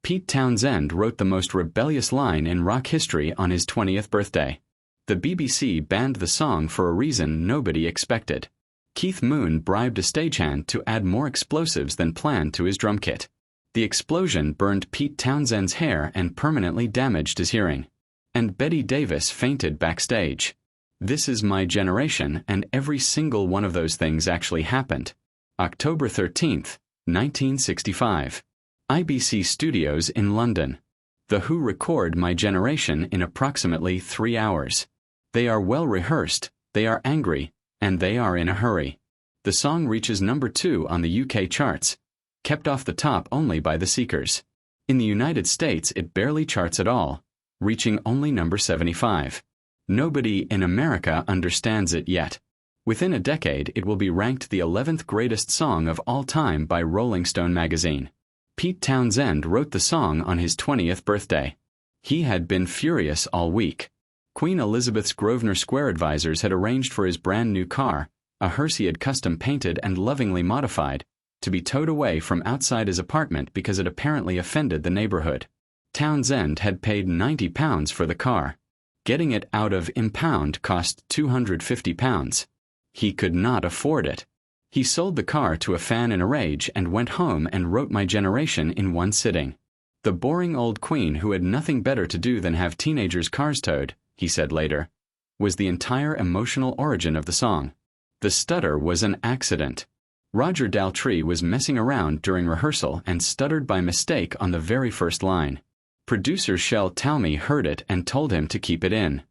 Pete Townshend wrote the most rebellious line in rock history on his 20th birthday. The BBC banned the song for a reason nobody expected. Keith Moon bribed a stagehand to add more explosives than planned to his drum kit. The explosion burned Pete Townshend's hair and permanently damaged his hearing. And Bette Davis fainted backstage. This is my generation, and every single one of those things actually happened. October 13, 1965. IBC Studios in London. The Who record My Generation in approximately 3 hours. They are well rehearsed, they are angry, and they are in a hurry. The song reaches number 2 on the UK charts, kept off the top only by The Seekers. In the United States it barely charts at all, reaching only number 75. Nobody in America understands it yet. Within a decade it will be ranked the 11th greatest song of all time by Rolling Stone magazine. Pete Townshend wrote the song on his 20th birthday. He had been furious all week. Queen Elizabeth's Grosvenor Square advisors had arranged for his brand new car, a hearse he had custom painted and lovingly modified, to be towed away from outside his apartment because it apparently offended the neighborhood. Townshend had paid £90 for the car. Getting it out of impound cost £250. He could not afford it. He sold the car to a fan in a rage and went home and wrote My Generation in one sitting. The boring old queen who had nothing better to do than have teenagers' cars towed, he said later, was the entire emotional origin of the song. The stutter was an accident. Roger Daltrey was messing around during rehearsal and stuttered by mistake on the very first line. Producer Shel Talmy heard it and told him to keep it in.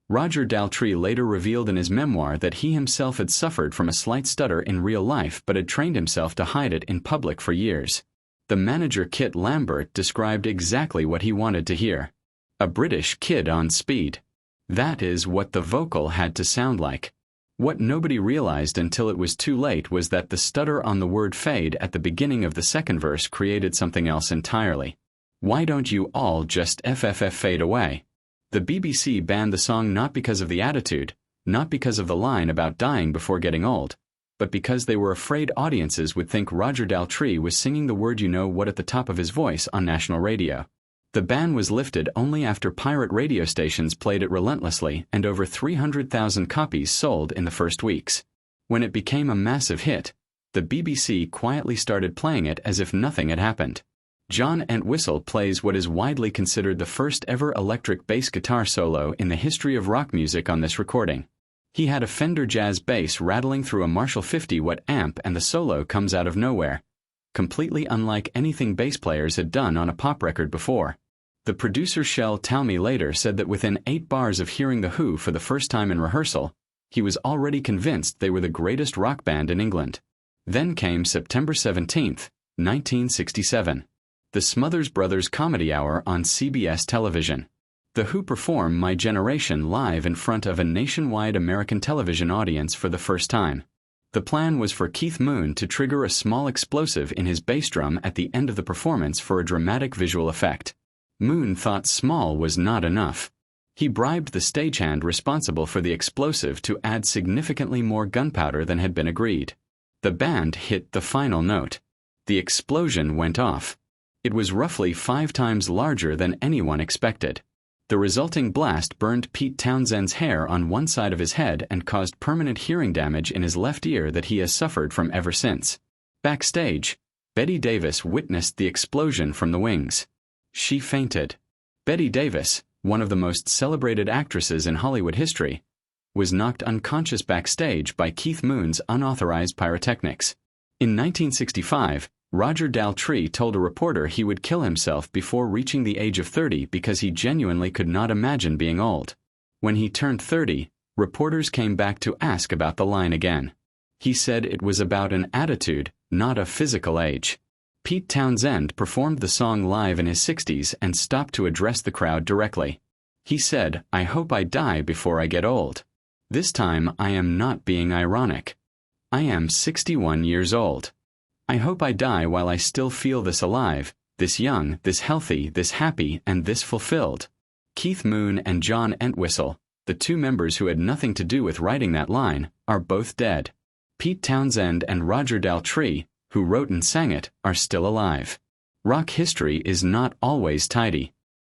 Roger Daltrey later revealed in his memoir that he himself had suffered from a slight stutter in real life but had trained himself to hide it in public for years. The manager Kit Lambert described exactly what he wanted to hear. A British kid on speed. That is what the vocal had to sound like. What nobody realized until it was too late was that the stutter on the word fade at the beginning of the second verse created something else entirely. Why don't you all just FFF fade away? The BBC banned the song not because of the attitude, not because of the line about dying before getting old, but because they were afraid audiences would think Roger Daltrey was singing the word you know what at the top of his voice on national radio. The ban was lifted only after pirate radio stations played it relentlessly and over 300,000 copies sold in the first weeks. When it became a massive hit, the BBC quietly started playing it as if nothing had happened. John Entwistle plays what is widely considered the first ever electric bass guitar solo in the history of rock music on this recording. He had a Fender Jazz bass rattling through a Marshall 50-watt amp and the solo comes out of nowhere, completely unlike anything bass players had done on a pop record before. The producer Shel Talmy later said that within 8 bars of hearing The Who for the first time in rehearsal, he was already convinced they were the greatest rock band in England. Then came September 17, 1967. The Smothers Brothers Comedy Hour on CBS television. The Who perform My Generation live in front of a nationwide American television audience for the first time. The plan was for Keith Moon to trigger a small explosive in his bass drum at the end of the performance for a dramatic visual effect. Moon thought small was not enough. He bribed the stagehand responsible for the explosive to add significantly more gunpowder than had been agreed. The band hit the final note. The explosion went off. It was roughly 5 times larger than anyone expected. The resulting blast burned Pete Townshend's hair on one side of his head and caused permanent hearing damage in his left ear that he has suffered from ever since. Backstage, Bette Davis witnessed the explosion from the wings. She fainted. Bette Davis, one of the most celebrated actresses in Hollywood history, was knocked unconscious backstage by Keith Moon's unauthorized pyrotechnics. In 1965, Roger Daltrey told a reporter he would kill himself before reaching the age of 30 because he genuinely could not imagine being old. When he turned 30, reporters came back to ask about the line again. He said it was about an attitude, not a physical age. Pete Townshend performed the song live in his 60s and stopped to address the crowd directly. He said, "I hope I die before I get old. This time I am not being ironic. I am 61 years old. I hope I die while I still feel this alive, this young, this healthy, this happy, and this fulfilled." Keith Moon and John Entwistle, the 2 members who had nothing to do with writing that line, are both dead. Pete Townshend and Roger Daltrey, who wrote and sang it, are still alive. Rock history is not always tidy.